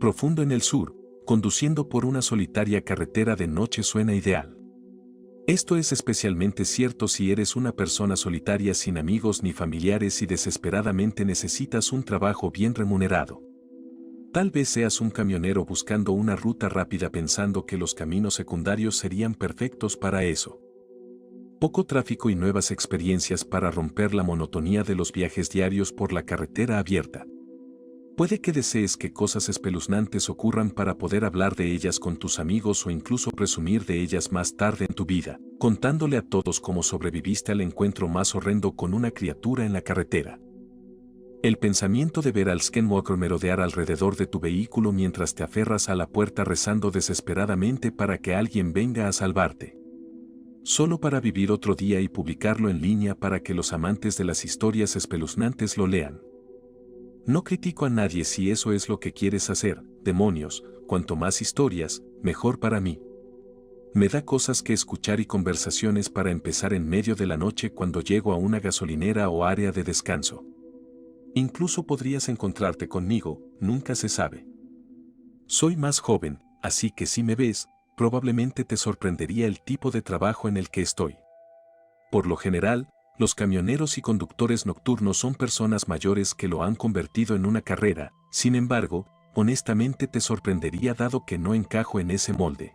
profundo en el sur, conduciendo por una solitaria carretera de noche suena ideal. Esto es especialmente cierto si eres una persona solitaria sin amigos ni familiares y desesperadamente necesitas un trabajo bien remunerado. Tal vez seas un camionero buscando una ruta rápida pensando que los caminos secundarios serían perfectos para eso. Poco tráfico y nuevas experiencias para romper la monotonía de los viajes diarios por la carretera abierta. Puede que desees que cosas espeluznantes ocurran para poder hablar de ellas con tus amigos o incluso presumir de ellas más tarde en tu vida, contándole a todos cómo sobreviviste al encuentro más horrendo con una criatura en la carretera. El pensamiento de ver al Skinwalker merodear alrededor de tu vehículo mientras te aferras a la puerta rezando desesperadamente para que alguien venga a salvarte. Solo para vivir otro día y publicarlo en línea para que los amantes de las historias espeluznantes lo lean. No critico a nadie si eso es lo que quieres hacer, demonios, cuanto más historias, mejor para mí. Me da cosas que escuchar y conversaciones para empezar en medio de la noche cuando llego a una gasolinera o área de descanso. Incluso podrías encontrarte conmigo, nunca se sabe. Soy más joven, así que si me ves, probablemente te sorprendería el tipo de trabajo en el que estoy. Por lo general, los camioneros y conductores nocturnos son personas mayores que lo han convertido en una carrera, sin embargo, honestamente te sorprendería dado que no encajo en ese molde.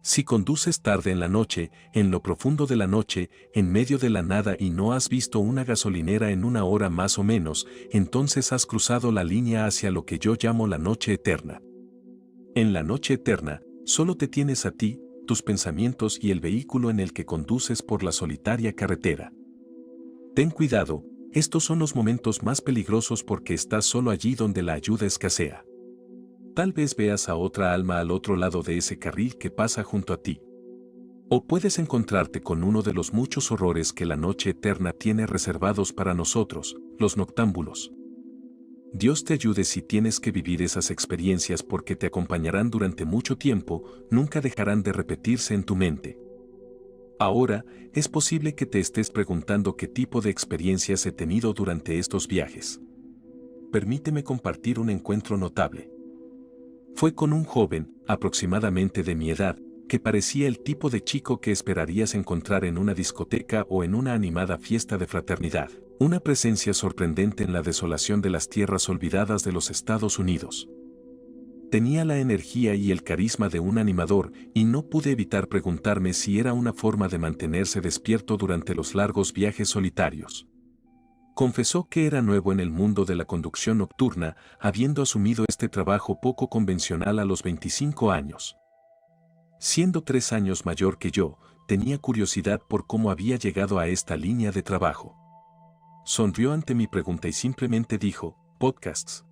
Si conduces tarde en la noche, en lo profundo de la noche, en medio de la nada y no has visto una gasolinera en una hora más o menos, entonces has cruzado la línea hacia lo que yo llamo la noche eterna. En la noche eterna, solo te tienes a ti, tus pensamientos y el vehículo en el que conduces por la solitaria carretera. Ten cuidado, estos son los momentos más peligrosos porque estás solo allí donde la ayuda escasea. Tal vez veas a otra alma al otro lado de ese carril que pasa junto a ti. O puedes encontrarte con uno de los muchos horrores que la noche eterna tiene reservados para nosotros, los noctámbulos. Dios te ayude si tienes que vivir esas experiencias porque te acompañarán durante mucho tiempo, nunca dejarán de repetirse en tu mente. Ahora, es posible que te estés preguntando qué tipo de experiencias he tenido durante estos viajes. Permíteme compartir un encuentro notable. Fue con un joven, aproximadamente de mi edad, que parecía el tipo de chico que esperarías encontrar en una discoteca o en una animada fiesta de fraternidad. Una presencia sorprendente en la desolación de las tierras olvidadas de los Estados Unidos. Tenía la energía y el carisma de un animador y no pude evitar preguntarme si era una forma de mantenerse despierto durante los largos viajes solitarios. Confesó que era nuevo en el mundo de la conducción nocturna, habiendo asumido este trabajo poco convencional a los 25 años. Siendo 3 años mayor que yo, tenía curiosidad por cómo había llegado a esta línea de trabajo. Sonrió ante mi pregunta y simplemente dijo, podcasts.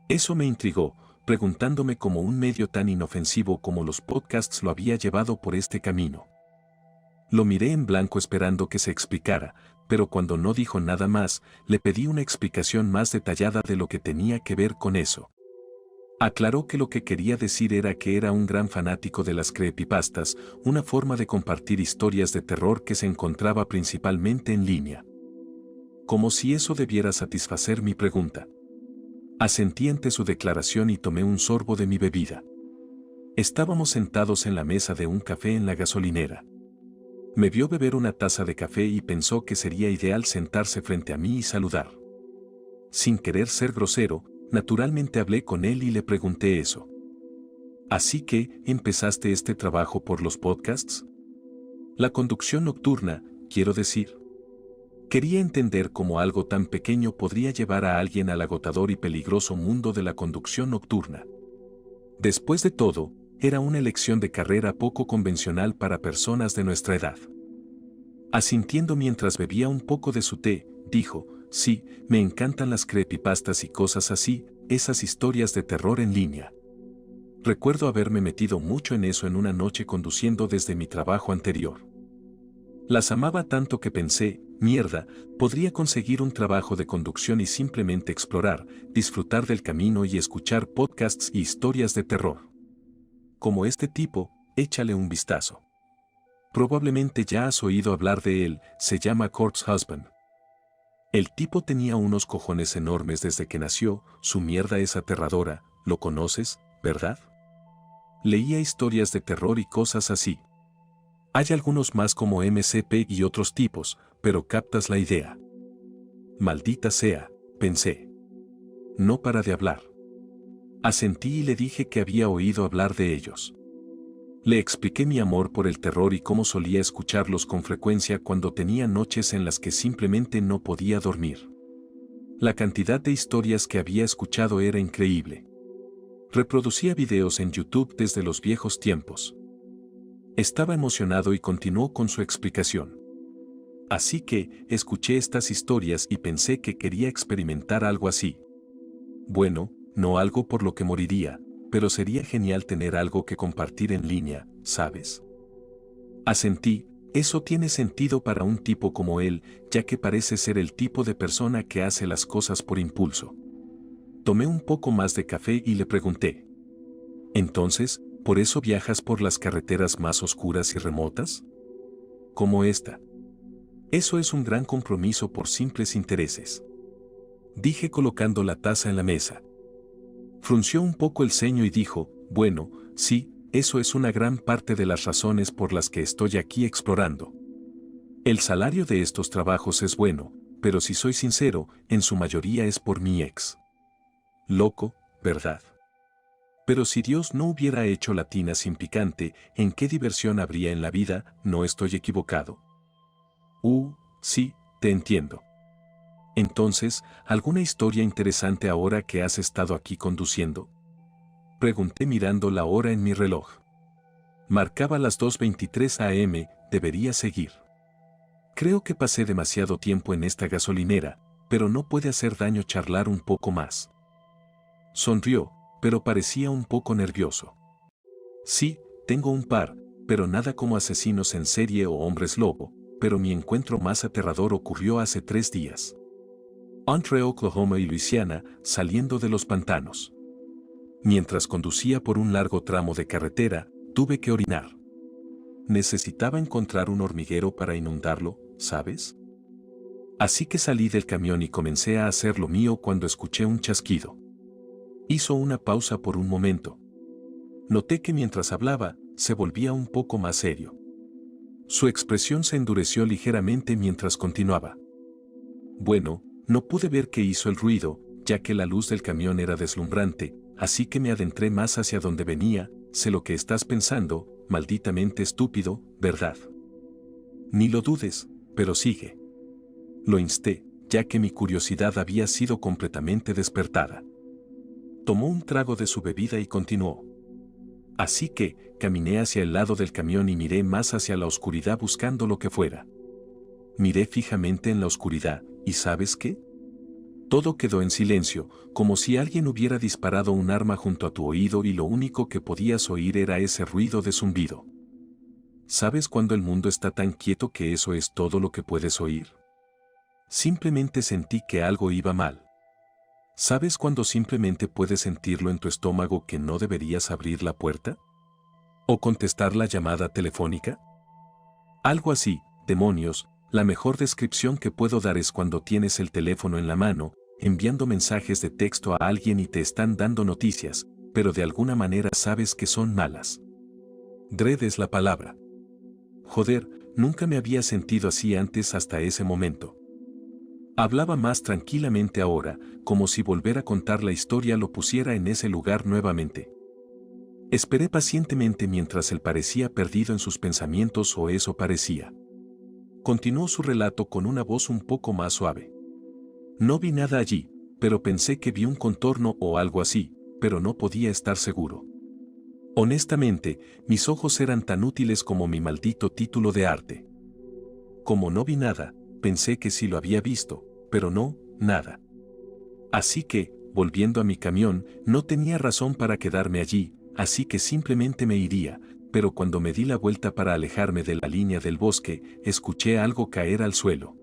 Eso me intrigó, preguntándome cómo un medio tan inofensivo como los podcasts lo había llevado por este camino. Lo miré en blanco esperando que se explicara, pero cuando no dijo nada más, le pedí una explicación más detallada de lo que tenía que ver con eso. Aclaró que lo que quería decir era que era un gran fanático de las creepypastas, una forma de compartir historias de terror que se encontraba principalmente en línea. Como si eso debiera satisfacer mi pregunta. Asentí ante su declaración y tomé un sorbo de mi bebida. Estábamos sentados en la mesa de un café en la gasolinera. Me vio beber una taza de café y pensó que sería ideal sentarse frente a mí y saludar. Sin querer ser grosero, naturalmente hablé con él y le pregunté eso. ¿Así que, empezaste este trabajo por los podcasts? La conducción nocturna, quiero decir. Quería entender cómo algo tan pequeño podría llevar a alguien al agotador y peligroso mundo de la conducción nocturna. Después de todo, era una elección de carrera poco convencional para personas de nuestra edad. Asintiendo mientras bebía un poco de su té, dijo, sí, me encantan las creepypastas y cosas así, esas historias de terror en línea. Recuerdo haberme metido mucho en eso en una noche conduciendo desde mi trabajo anterior. Las amaba tanto que pensé, mierda, podría conseguir un trabajo de conducción y simplemente explorar, disfrutar del camino y escuchar podcasts y historias de terror. Como este tipo, échale un vistazo. Probablemente ya has oído hablar de él, se llama Corpse Husband. El tipo tenía unos cojones enormes desde que nació, su mierda es aterradora, ¿lo conoces, verdad? Leía historias de terror y cosas así. Hay algunos más como MCP y otros tipos, pero captas la idea. Maldita sea, pensé. No para de hablar. Asentí y le dije que había oído hablar de ellos. Le expliqué mi amor por el terror y cómo solía escucharlos con frecuencia cuando tenía noches en las que simplemente no podía dormir. La cantidad de historias que había escuchado era increíble. Reproducía videos en YouTube desde los viejos tiempos. Estaba emocionado y continuó con su explicación. Así que, escuché estas historias y pensé que quería experimentar algo así. Bueno, no algo por lo que moriría, pero sería genial tener algo que compartir en línea, ¿sabes? Asentí, eso tiene sentido para un tipo como él, ya que parece ser el tipo de persona que hace las cosas por impulso. Tomé un poco más de café y le pregunté. Entonces, ¿por eso viajas por las carreteras más oscuras y remotas? Como esta. Eso es un gran compromiso por simples intereses. Dije colocando la taza en la mesa. Frunció un poco el ceño y dijo, bueno, sí, eso es una gran parte de las razones por las que estoy aquí explorando. El salario de estos trabajos es bueno, pero si soy sincero, en su mayoría es por mi ex. Loco, ¿verdad? Pero si Dios no hubiera hecho la tina sin picante, ¿en qué diversión habría en la vida? ¿No estoy equivocado? Sí, te entiendo. Entonces, ¿alguna historia interesante ahora que has estado aquí conduciendo? Pregunté mirando la hora en mi reloj. Marcaba las 2:23 am, debería seguir. Creo que pasé demasiado tiempo en esta gasolinera, pero no puede hacer daño charlar un poco más. Sonrió, pero parecía un poco nervioso. Sí, tengo un par, pero nada como asesinos en serie o hombres lobo, pero mi encuentro más aterrador ocurrió hace 3 días. Entre Oklahoma y Luisiana, saliendo de los pantanos. Mientras conducía por un largo tramo de carretera, tuve que orinar. Necesitaba encontrar un hormiguero para inundarlo, ¿sabes? Así que salí del camión y comencé a hacer lo mío cuando escuché un chasquido. Hizo una pausa por un momento. Noté que mientras hablaba, se volvía un poco más serio. Su expresión se endureció ligeramente mientras continuaba. Bueno, no pude ver qué hizo el ruido, ya que la luz del camión era deslumbrante, así que me adentré más hacia donde venía. Sé lo que estás pensando, malditamente estúpido, ¿verdad? Ni lo dudes, pero sigue. Lo insté, ya que mi curiosidad había sido completamente despertada. Tomó un trago de su bebida y continuó. Así que, caminé hacia el lado del camión y miré más hacia la oscuridad buscando lo que fuera. Miré fijamente en la oscuridad, ¿y sabes qué? Todo quedó en silencio, como si alguien hubiera disparado un arma junto a tu oído y lo único que podías oír era ese ruido de zumbido. ¿Sabes cuando el mundo está tan quieto que eso es todo lo que puedes oír? Simplemente sentí que algo iba mal. ¿Sabes cuando simplemente puedes sentirlo en tu estómago que no deberías abrir la puerta? ¿O contestar la llamada telefónica? Algo así, demonios, la mejor descripción que puedo dar es cuando tienes el teléfono en la mano, enviando mensajes de texto a alguien y te están dando noticias, pero de alguna manera sabes que son malas. Dread es la palabra. Joder, nunca me había sentido así antes hasta ese momento. Hablaba más tranquilamente ahora, como si volver a contar la historia lo pusiera en ese lugar nuevamente. Esperé pacientemente mientras él parecía perdido en sus pensamientos o eso parecía. Continuó su relato con una voz un poco más suave. No vi nada allí, pero pensé que vi un contorno o algo así, pero no podía estar seguro. Honestamente, mis ojos eran tan útiles como mi maldito título de arte. Como no vi nada, pensé que sí lo había visto, pero no, nada. Así que, volviendo a mi camión, no tenía razón para quedarme allí, así que simplemente me iría, pero cuando me di la vuelta para alejarme de la línea del bosque, escuché algo caer al suelo.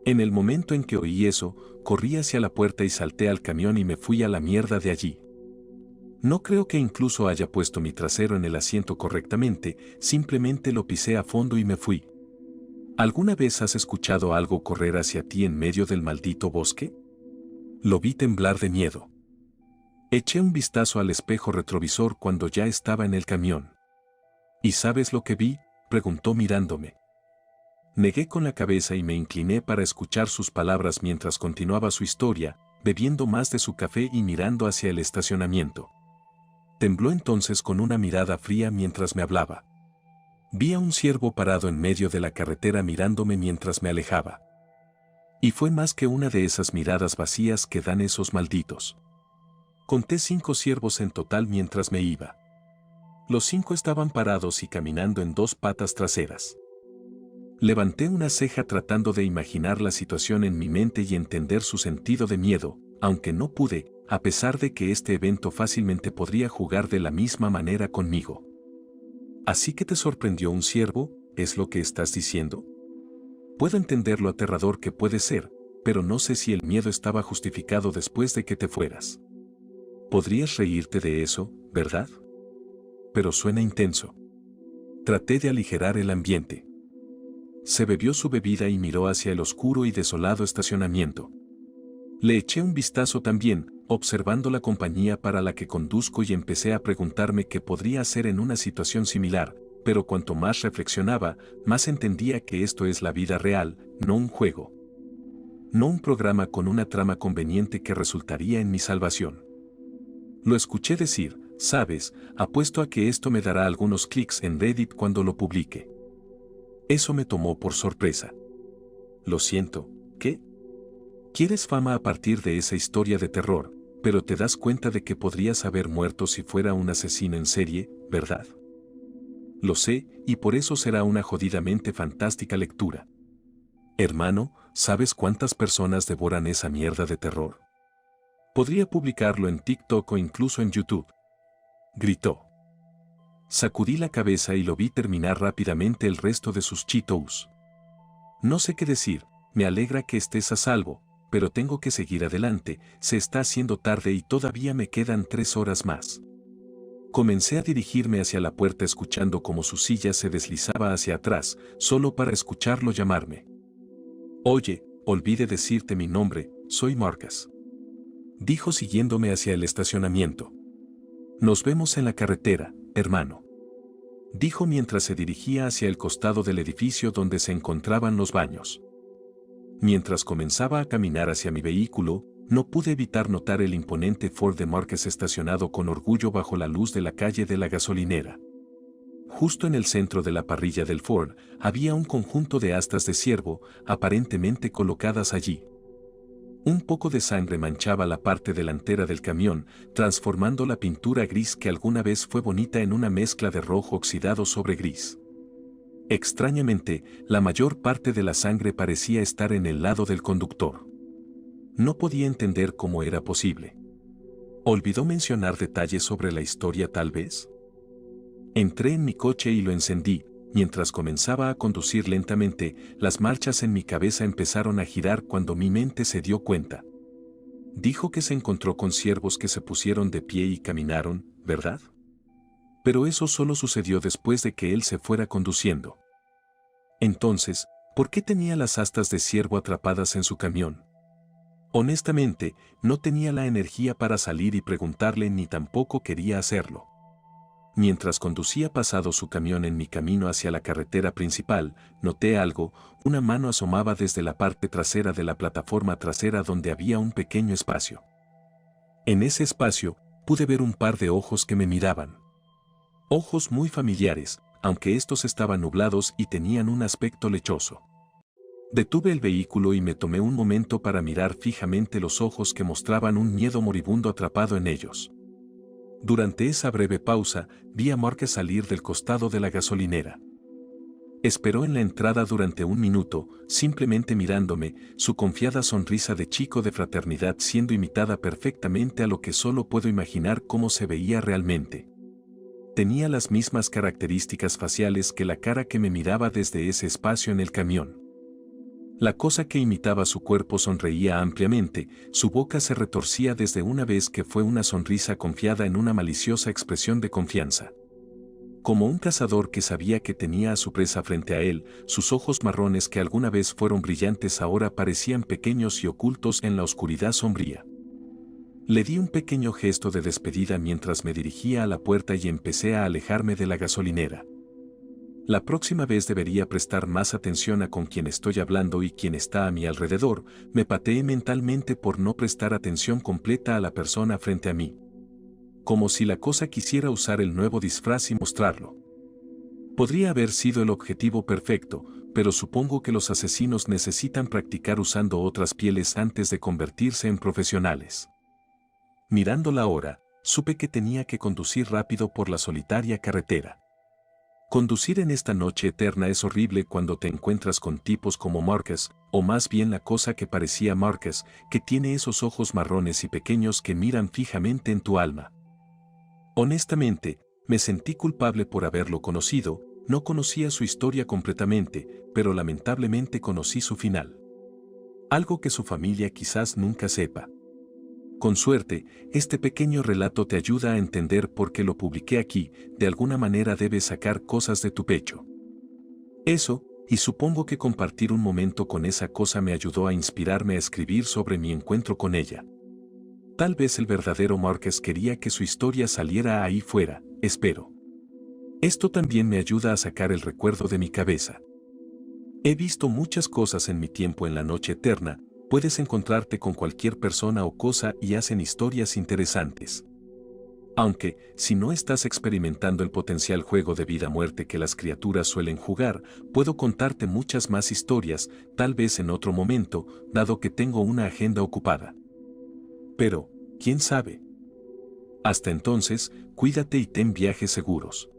En el momento en que oí eso, corrí hacia la puerta y salté al camión y me fui a la mierda de allí. No creo que incluso haya puesto mi trasero en el asiento correctamente, simplemente lo pisé a fondo y me fui. ¿Alguna vez has escuchado algo correr hacia ti en medio del maldito bosque? Lo vi temblar de miedo. Eché un vistazo al espejo retrovisor cuando ya estaba en el camión. ¿Y sabes lo que vi?, preguntó mirándome. Negué con la cabeza y me incliné para escuchar sus palabras mientras continuaba su historia, bebiendo más de su café y mirando hacia el estacionamiento. Tembló entonces con una mirada fría mientras me hablaba. Vi a un ciervo parado en medio de la carretera mirándome mientras me alejaba. Y fue más que una de esas miradas vacías que dan esos malditos. Conté 5 ciervos en total mientras me iba. Los 5 estaban parados y caminando en 2 patas traseras. Levanté una ceja tratando de imaginar la situación en mi mente y entender su sentido de miedo, aunque no pude, a pesar de que este evento fácilmente podría jugar de la misma manera conmigo. ¿Así que te sorprendió un ciervo? ¿Es lo que estás diciendo? Puedo entender lo aterrador que puede ser, pero no sé si el miedo estaba justificado después de que te fueras. Podrías reírte de eso, ¿verdad? Pero suena intenso. Traté de aligerar el ambiente. Se bebió su bebida y miró hacia el oscuro y desolado estacionamiento. Le eché un vistazo también, observando la compañía para la que conduzco y empecé a preguntarme qué podría hacer en una situación similar, pero cuanto más reflexionaba, más entendía que esto es la vida real, no un juego. No un programa con una trama conveniente que resultaría en mi salvación. Lo escuché decir, sabes, apuesto a que esto me dará algunos clics en Reddit cuando lo publique. Eso me tomó por sorpresa. Lo siento, ¿qué? Quieres fama a partir de esa historia de terror, pero te das cuenta de que podrías haber muerto si fuera un asesino en serie, ¿verdad? Lo sé, y por eso será una jodidamente fantástica lectura. Hermano, ¿sabes cuántas personas devoran esa mierda de terror? Podría publicarlo en TikTok o incluso en YouTube. Gritó. Sacudí la cabeza y lo vi terminar rápidamente el resto de sus Cheetos. No sé qué decir, me alegra que estés a salvo, pero tengo que seguir adelante, se está haciendo tarde y todavía me quedan 3 horas más. Comencé a dirigirme hacia la puerta escuchando cómo su silla se deslizaba hacia atrás, solo para escucharlo llamarme. Oye, olvidé decirte mi nombre, soy Marcus. Dijo siguiéndome hacia el estacionamiento. Nos vemos en la carretera, hermano. Dijo mientras se dirigía hacia el costado del edificio donde se encontraban los baños. Mientras comenzaba a caminar hacia mi vehículo, no pude evitar notar el imponente Ford de Marcus estacionado con orgullo bajo la luz de la calle de la gasolinera. Justo en el centro de la parrilla del Ford, había un conjunto de astas de ciervo, aparentemente colocadas allí. Un poco de sangre manchaba la parte delantera del camión, transformando la pintura gris que alguna vez fue bonita en una mezcla de rojo oxidado sobre gris. Extrañamente, la mayor parte de la sangre parecía estar en el lado del conductor. No podía entender cómo era posible. ¿Olvidó mencionar detalles sobre la historia tal vez? Entré en mi coche y lo encendí. Mientras comenzaba a conducir lentamente, las marchas en mi cabeza empezaron a girar cuando mi mente se dio cuenta. Dijo que se encontró con ciervos que se pusieron de pie y caminaron, ¿verdad? Pero eso solo sucedió después de que él se fuera conduciendo. Entonces, ¿por qué tenía las astas de ciervo atrapadas en su camión? Honestamente, no tenía la energía para salir y preguntarle ni tampoco quería hacerlo. Mientras conducía pasado su camión en mi camino hacia la carretera principal, noté algo, una mano asomaba desde la parte trasera de la plataforma trasera donde había un pequeño espacio. En ese espacio, pude ver un par de ojos que me miraban. Ojos muy familiares, aunque estos estaban nublados y tenían un aspecto lechoso. Detuve el vehículo y me tomé un momento para mirar fijamente los ojos que mostraban un miedo moribundo atrapado en ellos. Durante esa breve pausa, vi a Marcus salir del costado de la gasolinera. Esperó en la entrada durante un minuto, simplemente mirándome, su confiada sonrisa de chico de fraternidad siendo imitada perfectamente a lo que solo puedo imaginar cómo se veía realmente. Tenía las mismas características faciales que la cara que me miraba desde ese espacio en el camión. La cosa que imitaba su cuerpo sonreía ampliamente, su boca se retorcía desde una vez que fue una sonrisa confiada en una maliciosa expresión de confianza. Como un cazador que sabía que tenía a su presa frente a él, sus ojos marrones que alguna vez fueron brillantes ahora parecían pequeños y ocultos en la oscuridad sombría. Le di un pequeño gesto de despedida mientras me dirigía a la puerta y empecé a alejarme de la gasolinera. La próxima vez debería prestar más atención a con quién estoy hablando y quién está a mi alrededor. Me pateé mentalmente por no prestar atención completa a la persona frente a mí. Como si la cosa quisiera usar el nuevo disfraz y mostrarlo. Podría haber sido el objetivo perfecto, pero supongo que los asesinos necesitan practicar usando otras pieles antes de convertirse en profesionales. Mirando la hora, supe que tenía que conducir rápido por la solitaria carretera. Conducir en esta noche eterna es horrible cuando te encuentras con tipos como Marcus, o más bien la cosa que parecía Marcus, que tiene esos ojos marrones y pequeños que miran fijamente en tu alma. Honestamente, me sentí culpable por haberlo conocido. No conocía su historia completamente, pero lamentablemente conocí su final. Algo que su familia quizás nunca sepa. Con suerte, este pequeño relato te ayuda a entender por qué lo publiqué aquí. De alguna manera debes sacar cosas de tu pecho. Eso, y supongo que compartir un momento con esa cosa me ayudó a inspirarme a escribir sobre mi encuentro con ella. Tal vez el verdadero Marcus quería que su historia saliera ahí fuera, espero. Esto también me ayuda a sacar el recuerdo de mi cabeza. He visto muchas cosas en mi tiempo en la noche eterna. Puedes encontrarte con cualquier persona o cosa y hacen historias interesantes. Aunque, si no estás experimentando el potencial juego de vida-muerte que las criaturas suelen jugar, puedo contarte muchas más historias, tal vez en otro momento, dado que tengo una agenda ocupada. Pero, ¿quién sabe? Hasta entonces, cuídate y ten viajes seguros.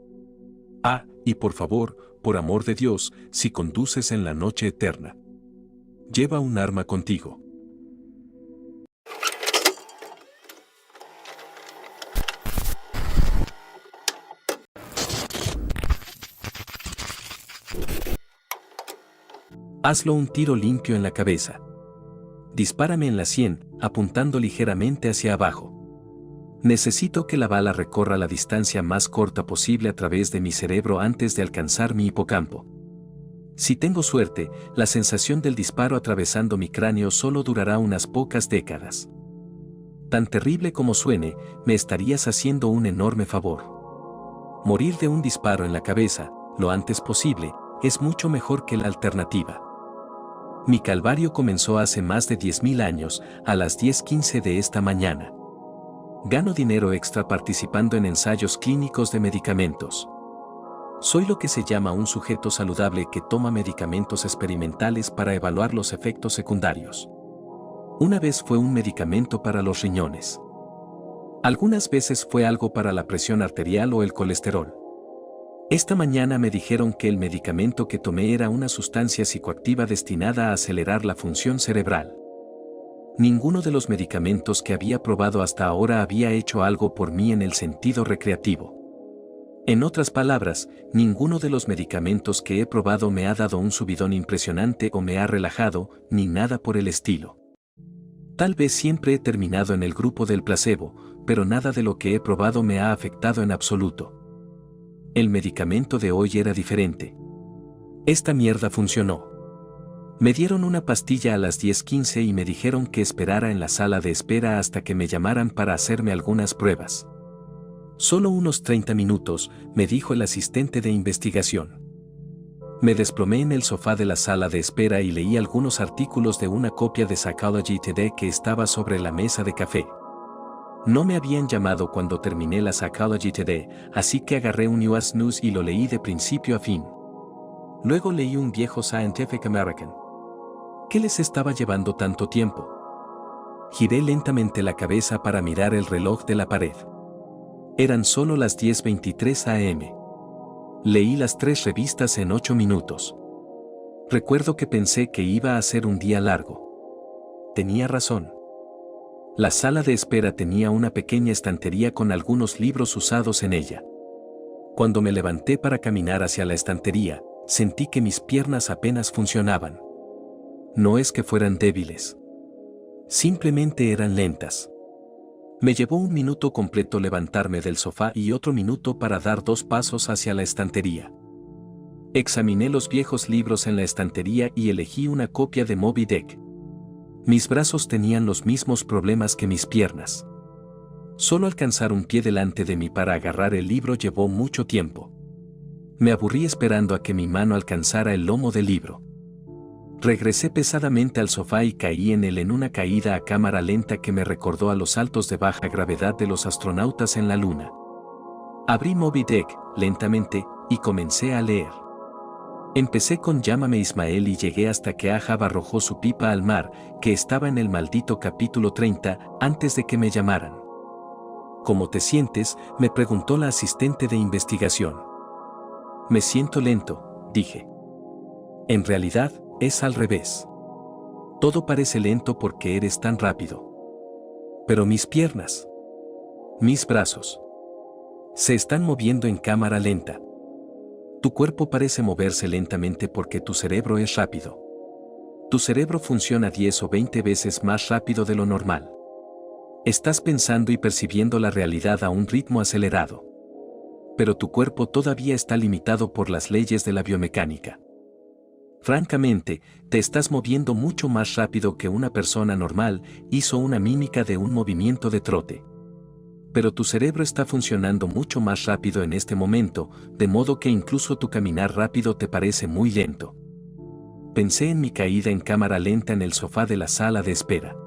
Ah, y por favor, por amor de Dios, si conduces en la noche eterna, lleva un arma contigo. Hazlo un tiro limpio en la cabeza. Dispárame en la sien, apuntando ligeramente hacia abajo. Necesito que la bala recorra la distancia más corta posible a través de mi cerebro antes de alcanzar mi hipocampo. Si tengo suerte, la sensación del disparo atravesando mi cráneo solo durará unas pocas décadas. Tan terrible como suene, me estarías haciendo un enorme favor. Morir de un disparo en la cabeza, lo antes posible, es mucho mejor que la alternativa. Mi calvario comenzó hace más de 10.000 años, a las 10:15 de esta mañana. Gano dinero extra participando en ensayos clínicos de medicamentos. Soy lo que se llama un sujeto saludable que toma medicamentos experimentales para evaluar los efectos secundarios. Una vez fue un medicamento para los riñones. Algunas veces fue algo para la presión arterial o el colesterol. Esta mañana me dijeron que el medicamento que tomé era una sustancia psicoactiva destinada a acelerar la función cerebral. Ninguno de los medicamentos que había probado hasta ahora había hecho algo por mí en el sentido recreativo. En otras palabras, ninguno de los medicamentos que he probado me ha dado un subidón impresionante o me ha relajado, ni nada por el estilo. Tal vez siempre he terminado en el grupo del placebo, pero nada de lo que he probado me ha afectado en absoluto. El medicamento de hoy era diferente. Esta mierda funcionó. Me dieron una pastilla a las 10:15 y me dijeron que esperara en la sala de espera hasta que me llamaran para hacerme algunas pruebas. Solo unos 30 minutos, me dijo el asistente de investigación. Me desplomé en el sofá de la sala de espera y leí algunos artículos de una copia de Psychology Today que estaba sobre la mesa de café. No me habían llamado cuando terminé la Psychology Today, así que agarré un US News y lo leí de principio a fin. Luego leí un viejo Scientific American. ¿Qué les estaba llevando tanto tiempo? Giré lentamente la cabeza para mirar el reloj de la pared. Eran solo las 10:23 am. Leí las 3 revistas en 8 minutos. Recuerdo que pensé que iba a ser un día largo. Tenía razón. La sala de espera tenía una pequeña estantería con algunos libros usados en ella. Cuando me levanté para caminar hacia la estantería, sentí que mis piernas apenas funcionaban. No es que fueran débiles. Simplemente eran lentas. Me llevó un minuto completo levantarme del sofá y otro minuto para dar 2 pasos hacia la estantería. Examiné los viejos libros en la estantería y elegí una copia de Moby Dick. Mis brazos tenían los mismos problemas que mis piernas. Solo alcanzar un pie delante de mí para agarrar el libro llevó mucho tiempo. Me aburrí esperando a que mi mano alcanzara el lomo del libro. Regresé pesadamente al sofá y caí en él en una caída a cámara lenta que me recordó a los saltos de baja gravedad de los astronautas en la Luna. Abrí Moby Dick, lentamente, y comencé a leer. Empecé con Llámame Ismael y llegué hasta que Ahab arrojó su pipa al mar, que estaba en el maldito capítulo 30, antes de que me llamaran. ¿Cómo te sientes?, me preguntó la asistente de investigación. Me siento lento, dije. En realidad, es al revés. Todo parece lento porque eres tan rápido. Pero mis piernas, mis brazos, se están moviendo en cámara lenta. Tu cuerpo parece moverse lentamente porque tu cerebro es rápido. Tu cerebro funciona 10 o 20 veces más rápido de lo normal. Estás pensando y percibiendo la realidad a un ritmo acelerado. Pero tu cuerpo todavía está limitado por las leyes de la biomecánica. Francamente, te estás moviendo mucho más rápido que una persona normal, hizo una mímica de un movimiento de trote. Pero tu cerebro está funcionando mucho más rápido en este momento, de modo que incluso tu caminar rápido te parece muy lento. Pensé en mi caída en cámara lenta en el sofá de la sala de espera.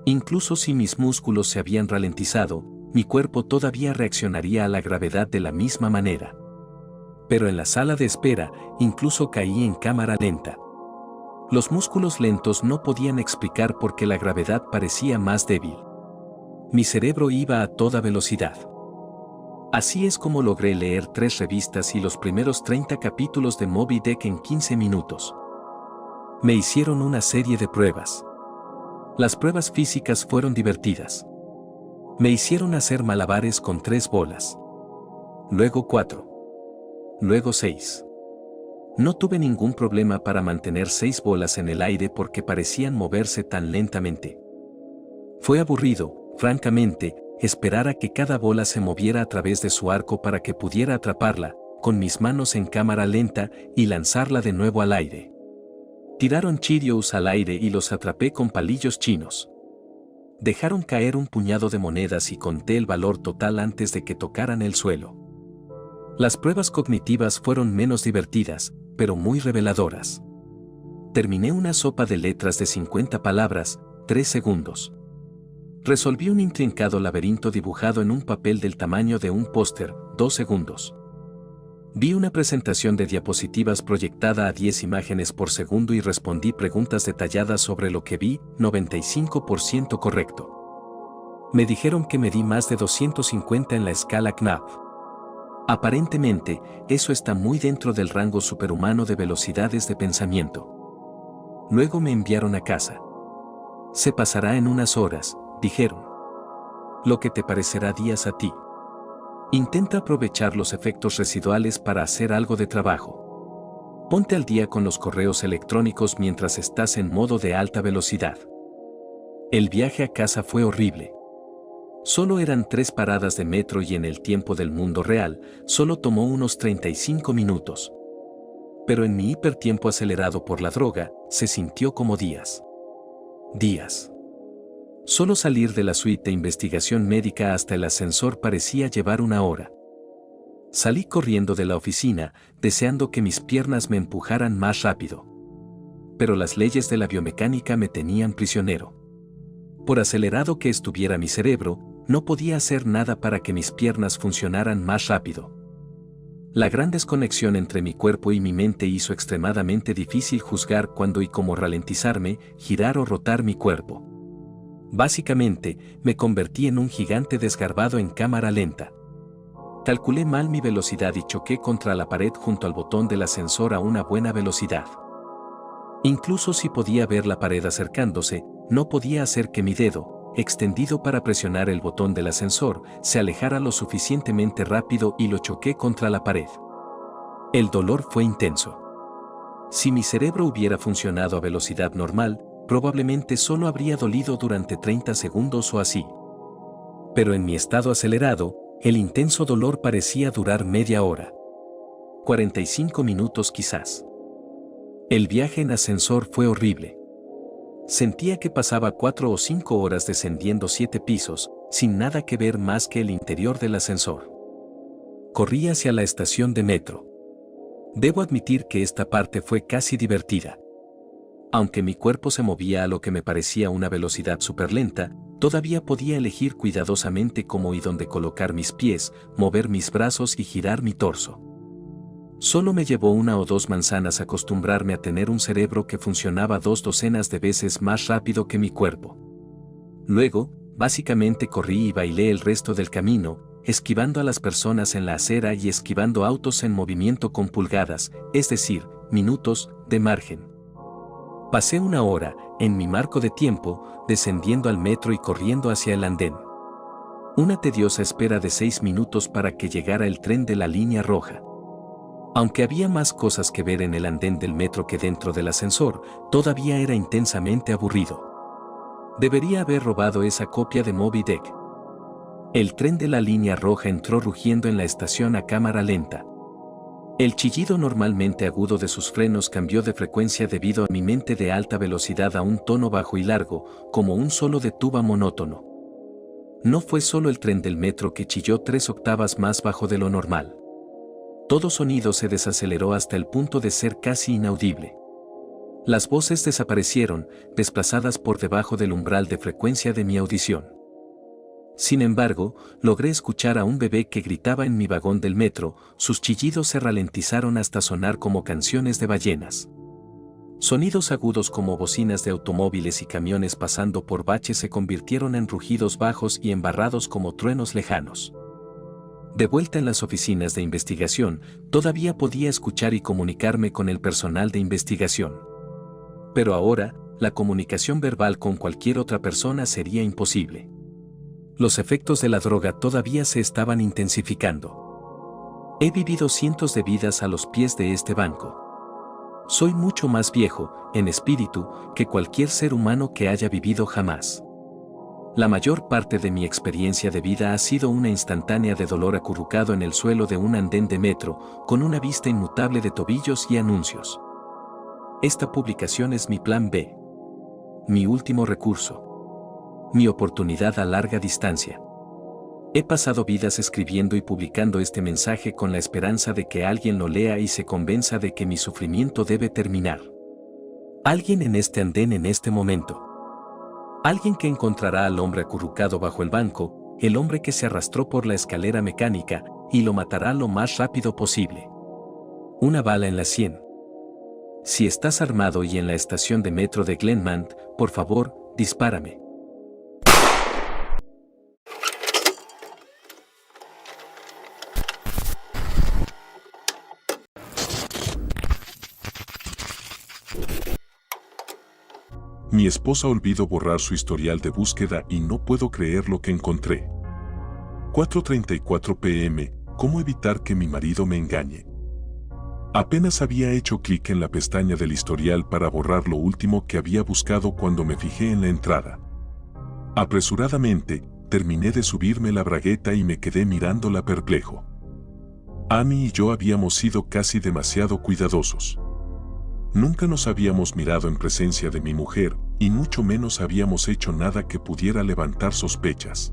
Incluso si mis músculos se habían ralentizado, mi cuerpo todavía reaccionaría a la gravedad de la misma manera. Pero en la sala de espera, incluso caí en cámara lenta. Los músculos lentos no podían explicar por qué la gravedad parecía más débil. Mi cerebro iba a toda velocidad. Así es como logré leer 3 revistas y los primeros 30 capítulos de Moby Dick en 15 minutos. Me hicieron una serie de pruebas. Las pruebas físicas fueron divertidas. Me hicieron hacer malabares con 3 bolas. Luego 4. Luego 6. No tuve ningún problema para mantener 6 bolas en el aire porque parecían moverse tan lentamente. Fue aburrido, francamente, esperar a que cada bola se moviera a través de su arco para que pudiera atraparla, con mis manos en cámara lenta, y lanzarla de nuevo al aire. Tiraron Cheerios al aire y los atrapé con palillos chinos. Dejaron caer un puñado de monedas y conté el valor total antes de que tocaran el suelo. Las pruebas cognitivas fueron menos divertidas, pero muy reveladoras. Terminé una sopa de letras de 50 palabras, 3 segundos. Resolví un intrincado laberinto dibujado en un papel del tamaño de un póster, 2 segundos. Vi una presentación de diapositivas proyectada a 10 imágenes por segundo y respondí preguntas detalladas sobre lo que vi, 95% correcto. Me dijeron que medí más de 250 en la escala Knapp. Aparentemente, eso está muy dentro del rango superhumano de velocidades de pensamiento. Luego me enviaron a casa. Se pasará en unas horas, dijeron. Lo que te parecerá días a ti. Intenta aprovechar los efectos residuales para hacer algo de trabajo. Ponte al día con los correos electrónicos mientras estás en modo de alta velocidad. El viaje a casa fue horrible. Solo eran 3 paradas de metro y en el tiempo del mundo real, solo tomó unos 35 minutos. Pero en mi hipertiempo acelerado por la droga, se sintió como días. Días. Solo salir de la suite de investigación médica hasta el ascensor parecía llevar 1 hora. Salí corriendo de la oficina, deseando que mis piernas me empujaran más rápido. Pero las leyes de la biomecánica me tenían prisionero. Por acelerado que estuviera mi cerebro, no podía hacer nada para que mis piernas funcionaran más rápido. La gran desconexión entre mi cuerpo y mi mente hizo extremadamente difícil juzgar cuándo y cómo ralentizarme, girar o rotar mi cuerpo. Básicamente, me convertí en un gigante desgarbado en cámara lenta. Calculé mal mi velocidad y choqué contra la pared junto al botón del ascensor a una buena velocidad. Incluso si podía ver la pared acercándose, no podía hacer que mi dedo, extendido para presionar el botón del ascensor, se alejara lo suficientemente rápido y lo choqué contra la pared. El dolor fue intenso. Si mi cerebro hubiera funcionado a velocidad normal, probablemente solo habría dolido durante 30 segundos o así. Pero en mi estado acelerado, el intenso dolor parecía durar media hora. 45 minutos quizás. El viaje en ascensor fue horrible. Sentía que pasaba 4 o 5 horas descendiendo 7 pisos, sin nada que ver más que el interior del ascensor. Corrí hacia la estación de metro. Debo admitir que esta parte fue casi divertida. Aunque mi cuerpo se movía a lo que me parecía una velocidad superlenta, todavía podía elegir cuidadosamente cómo y dónde colocar mis pies, mover mis brazos y girar mi torso. Solo me llevó 1 o 2 manzanas acostumbrarme a tener un cerebro que funcionaba 2 docenas de veces más rápido que mi cuerpo. Luego, básicamente corrí y bailé el resto del camino, esquivando a las personas en la acera y esquivando autos en movimiento con pulgadas, es decir, minutos, de margen. Pasé 1 hora, en mi marco de tiempo, descendiendo al metro y corriendo hacia el andén. Una tediosa espera de 6 minutos para que llegara el tren de la línea roja. Aunque había más cosas que ver en el andén del metro que dentro del ascensor, todavía era intensamente aburrido. Debería haber robado esa copia de Moby Dick. El tren de la línea roja entró rugiendo en la estación a cámara lenta. El chillido normalmente agudo de sus frenos cambió de frecuencia debido a mi mente de alta velocidad a un tono bajo y largo, como un solo de tuba monótono. No fue solo el tren del metro que chilló 3 octavas más bajo de lo normal. Todo sonido se desaceleró hasta el punto de ser casi inaudible. Las voces desaparecieron, desplazadas por debajo del umbral de frecuencia de mi audición. Sin embargo, logré escuchar a un bebé que gritaba en mi vagón del metro, sus chillidos se ralentizaron hasta sonar como canciones de ballenas. Sonidos agudos como bocinas de automóviles y camiones pasando por baches se convirtieron en rugidos bajos y embarrados como truenos lejanos. De vuelta en las oficinas de investigación, todavía podía escuchar y comunicarme con el personal de investigación. Pero ahora, la comunicación verbal con cualquier otra persona sería imposible. Los efectos de la droga todavía se estaban intensificando. He vivido cientos de vidas a los pies de este banco. Soy mucho más viejo, en espíritu, que cualquier ser humano que haya vivido jamás. La mayor parte de mi experiencia de vida ha sido una instantánea de dolor acurrucado en el suelo de un andén de metro, con una vista inmutable de tobillos y anuncios. Esta publicación es mi plan B. Mi último recurso. Mi oportunidad a larga distancia. He pasado vidas escribiendo y publicando este mensaje con la esperanza de que alguien lo lea y se convenza de que mi sufrimiento debe terminar. Alguien en este andén en este momento. Alguien que encontrará al hombre acurrucado bajo el banco, el hombre que se arrastró por la escalera mecánica, y lo matará lo más rápido posible. Una bala en la sien. Si estás armado y en la estación de metro de Glenmont, por favor, dispárame. Mi esposa olvidó borrar su historial de búsqueda y no puedo creer lo que encontré. 4:34 p.m. ¿Cómo evitar que mi marido me engañe? Apenas había hecho clic en la pestaña del historial para borrar lo último que había buscado cuando me fijé en la entrada. Apresuradamente, terminé de subirme la bragueta y me quedé mirándola perplejo. Amy y yo habíamos sido casi demasiado cuidadosos. Nunca nos habíamos mirado en presencia de mi mujer, y mucho menos habíamos hecho nada que pudiera levantar sospechas.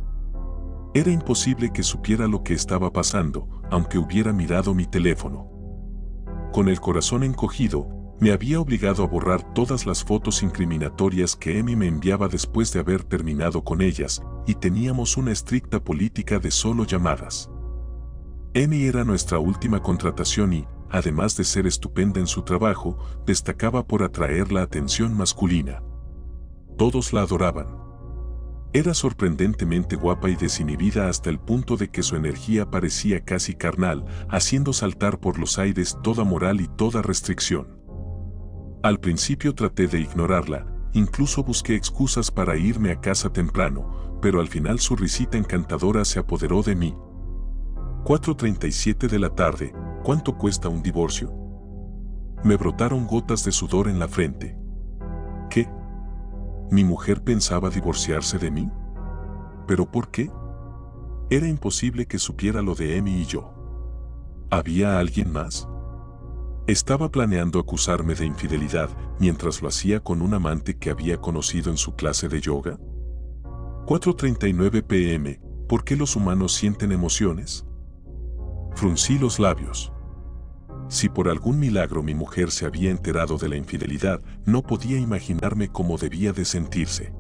Era imposible que supiera lo que estaba pasando, aunque hubiera mirado mi teléfono. Con el corazón encogido, me había obligado a borrar todas las fotos incriminatorias que Amy me enviaba después de haber terminado con ellas, y teníamos una estricta política de solo llamadas. Amy era nuestra última contratación y, además de ser estupenda en su trabajo, destacaba por atraer la atención masculina. Todos la adoraban. Era sorprendentemente guapa y desinhibida hasta el punto de que su energía parecía casi carnal, haciendo saltar por los aires toda moral y toda restricción. Al principio traté de ignorarla, incluso busqué excusas para irme a casa temprano, pero al final su risita encantadora se apoderó de mí. 4:37 de la tarde, ¿cuánto cuesta un divorcio? Me brotaron gotas de sudor en la frente. ¿Qué? ¿Mi mujer pensaba divorciarse de mí? ¿Pero por qué? Era imposible que supiera lo de Amy y yo. ¿Había alguien más? Estaba planeando acusarme de infidelidad mientras lo hacía con un amante que había conocido en su clase de yoga. 4:39 p.m. ¿Por qué los humanos sienten emociones? Fruncí los labios. Si por algún milagro mi mujer se había enterado de la infidelidad, no podía imaginarme cómo debía de sentirse.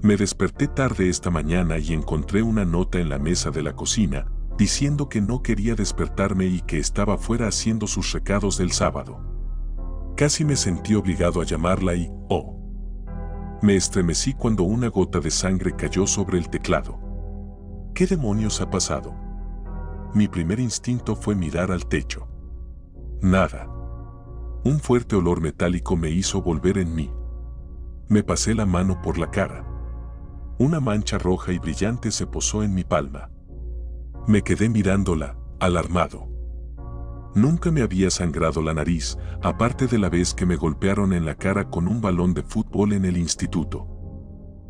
Me desperté tarde esta mañana y encontré una nota en la mesa de la cocina, diciendo que no quería despertarme y que estaba fuera haciendo sus recados del sábado. Casi me sentí obligado a llamarla y, me estremecí cuando una gota de sangre cayó sobre el teclado. ¿Qué demonios ha pasado? Mi primer instinto fue mirar al techo. Nada. Un fuerte olor metálico me hizo volver en mí. Me pasé la mano por la cara. Una mancha roja y brillante se posó en mi palma. Me quedé mirándola, alarmado. Nunca me había sangrado la nariz, aparte de la vez que me golpearon en la cara con un balón de fútbol en el instituto.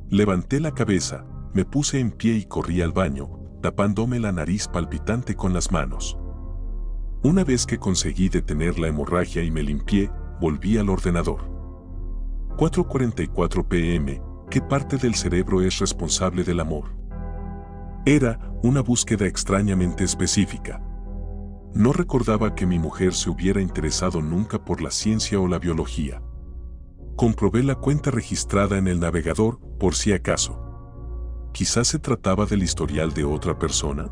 Levanté la cabeza, me puse en pie y corrí al baño, tapándome la nariz palpitante con las manos. Una vez que conseguí detener la hemorragia y me limpié, volví al ordenador. 4:44 p.m. ¿Qué parte del cerebro es responsable del amor? Era una búsqueda extrañamente específica. No recordaba que mi mujer se hubiera interesado nunca por la ciencia o la biología. Comprobé la cuenta registrada en el navegador, por si acaso. Quizás se trataba del historial de otra persona.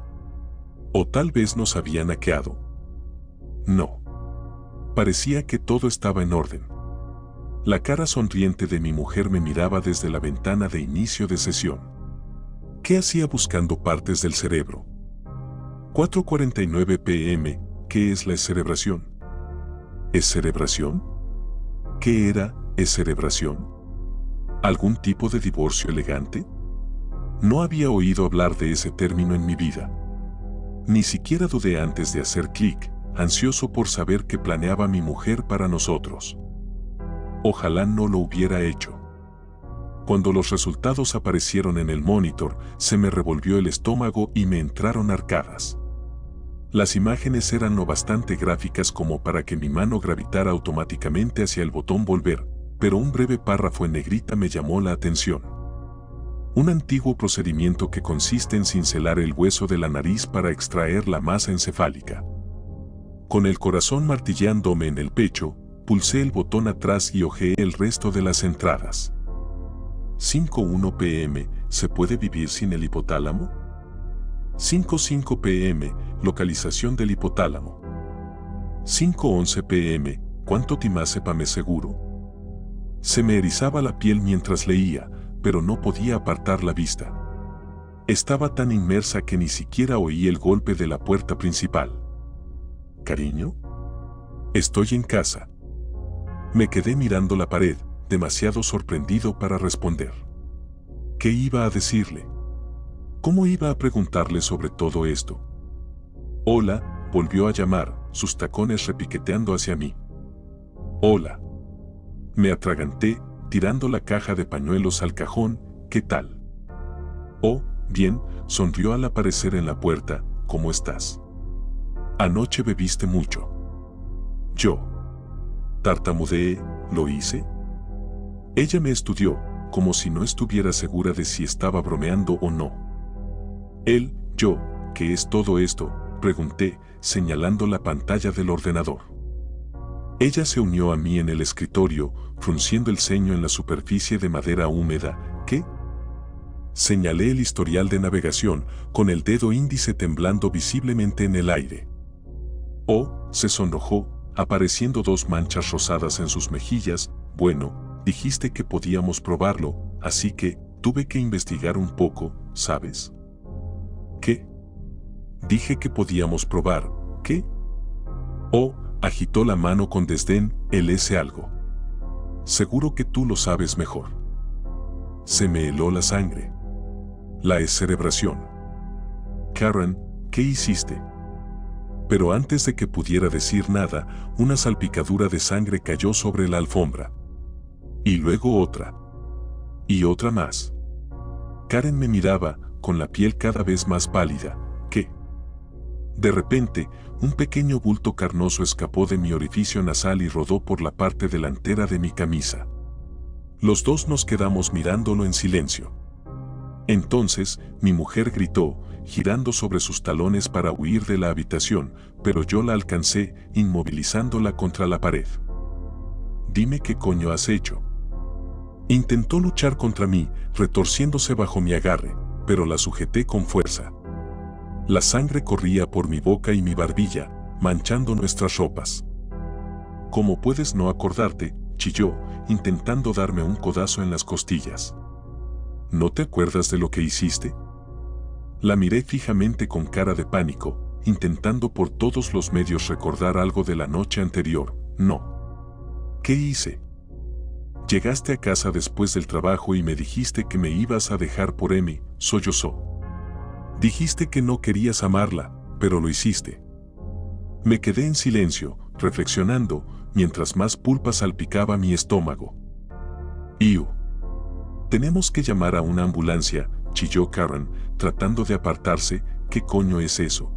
O tal vez nos habían hackeado. No. Parecía que todo estaba en orden. La cara sonriente de mi mujer me miraba desde la ventana de inicio de sesión. ¿Qué hacía buscando partes del cerebro? 4:49 p.m. ¿Qué es la escerebración? ¿Escerebración? ¿Qué era escerebración? ¿Algún tipo de divorcio elegante? No había oído hablar de ese término en mi vida. Ni siquiera dudé antes de hacer clic, ansioso por saber qué planeaba mi mujer para nosotros. Ojalá no lo hubiera hecho. Cuando los resultados aparecieron en el monitor, se me revolvió el estómago y me entraron arcadas. Las imágenes eran lo bastante gráficas como para que mi mano gravitara automáticamente hacia el botón volver, pero un breve párrafo en negrita me llamó la atención. Un antiguo procedimiento que consiste en cincelar el hueso de la nariz para extraer la masa encefálica. Con el corazón martillándome en el pecho, pulsé el botón atrás y hojeé el resto de las entradas. 5:1 p.m. ¿Se puede vivir sin el hipotálamo? 5:05 p.m. Localización del hipotálamo. 5:11 p.m. ¿Cuánto timazepam es seguro? Se me erizaba la piel mientras leía, pero no podía apartar la vista. Estaba tan inmersa que ni siquiera oí el golpe de la puerta principal. ¿Cariño? Estoy en casa. Me quedé mirando la pared, demasiado sorprendido para responder. ¿Qué iba a decirle? ¿Cómo iba a preguntarle sobre todo esto? Hola, volvió a llamar, sus tacones repiqueteando hacia mí. Hola. Me atraganté, tirando la caja de pañuelos al cajón. ¿Qué tal? Oh, bien, sonrió al aparecer en la puerta. ¿Cómo estás? Anoche bebiste mucho. Yo. Tartamudeé, ¿lo hice? Ella me estudió, como si no estuviera segura de si estaba bromeando o no. Yo, ¿qué es todo esto?, pregunté, señalando la pantalla del ordenador. Ella se unió a mí en el escritorio, frunciendo el ceño en la superficie de madera húmeda. ¿Qué? Señalé el historial de navegación, con el dedo índice temblando visiblemente en el aire. Oh, se sonrojó, apareciendo 2 manchas rosadas en sus mejillas. Bueno, dijiste que podíamos probarlo, así que tuve que investigar un poco, ¿sabes? ¿Qué? Dije que podíamos probar. ¿Qué? Oh, agitó la mano con desdén. Él es algo. Seguro que tú lo sabes mejor. Se me heló la sangre. La escerebración. Karen, ¿qué hiciste? Pero antes de que pudiera decir nada, una salpicadura de sangre cayó sobre la alfombra. Y luego otra. Y otra más. Karen me miraba, con la piel cada vez más pálida. ¿Qué? De repente, un pequeño bulto carnoso escapó de mi orificio nasal y rodó por la parte delantera de mi camisa. Los dos nos quedamos mirándolo en silencio. Entonces, mi mujer gritó, girando sobre sus talones para huir de la habitación, pero yo la alcancé, inmovilizándola contra la pared. «Dime qué coño has hecho». Intentó luchar contra mí, retorciéndose bajo mi agarre, pero la sujeté con fuerza. La sangre corría por mi boca y mi barbilla, manchando nuestras ropas. «¿Cómo puedes no acordarte?», chilló, intentando darme un codazo en las costillas. «¿No te acuerdas de lo que hiciste?». La miré fijamente con cara de pánico, intentando por todos los medios recordar algo de la noche anterior. «No». «¿Qué hice?». «Llegaste a casa después del trabajo y me dijiste que me ibas a dejar por Emi», sollozó. «Dijiste que no querías amarla, pero lo hiciste». Me quedé en silencio, reflexionando, mientras más pulpa salpicaba mi estómago. «Iu. Tenemos que llamar a una ambulancia», chilló Karen, tratando de apartarse. «¿Qué coño es eso?».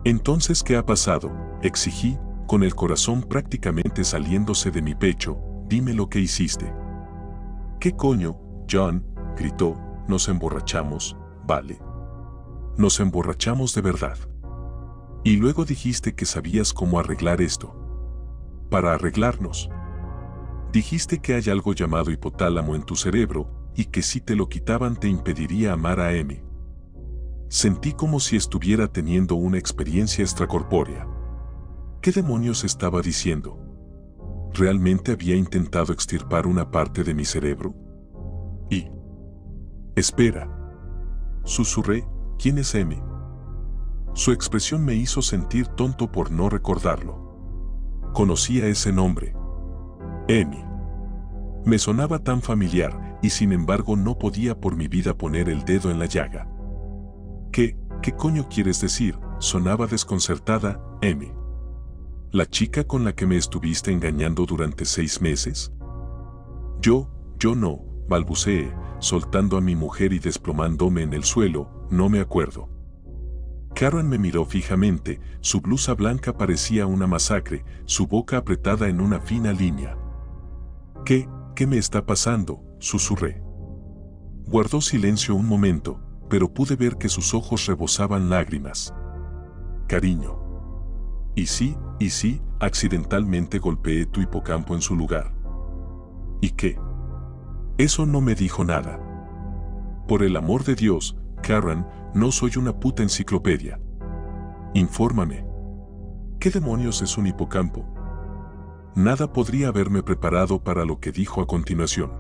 «Entonces, ¿qué ha pasado?», exigí, con el corazón prácticamente saliéndose de mi pecho. «Dime lo que hiciste». «¿Qué coño, John?», gritó. «Nos emborrachamos, ¿vale? Nos emborrachamos de verdad. Y luego dijiste que sabías cómo arreglar esto. Para arreglarnos. Dijiste que hay algo llamado hipotálamo en tu cerebro y que si te lo quitaban te impediría amar a Emi». Sentí como si estuviera teniendo una experiencia extracorpórea. ¿Qué demonios estaba diciendo? ¿Realmente había intentado extirpar una parte de mi cerebro? Y... «Espera», susurré. «¿Quién es Emi?». Su expresión me hizo sentir tonto por no recordarlo. Conocía ese nombre. Emi. Me sonaba tan familiar, y sin embargo no podía por mi vida poner el dedo en la llaga. ¿Qué coño quieres decir?», sonaba desconcertada. «Emi. ¿La chica con la que me estuviste engañando durante 6 meses? Yo no», balbuceé, soltando a mi mujer y desplomándome en el suelo. «No me acuerdo». Karen me miró fijamente, su blusa blanca parecía una masacre, su boca apretada en una fina línea. ¿Qué me está pasando?», susurré. Guardó silencio un momento, pero pude ver que sus ojos rebosaban lágrimas. «Cariño. Y sí, accidentalmente golpeé tu hipocampo en su lugar». «¿Y qué?». «Eso no me dijo nada». «Por el amor de Dios, Karen, no soy una puta enciclopedia. Infórmame. ¿Qué demonios es un hipocampo?». Nada podría haberme preparado para lo que dijo a continuación.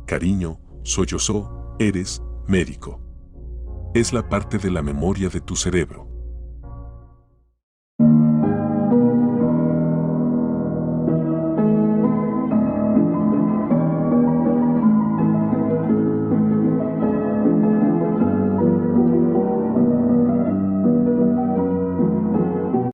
«Cariño», sollozó, «eres médico. Es la parte de la memoria de tu cerebro.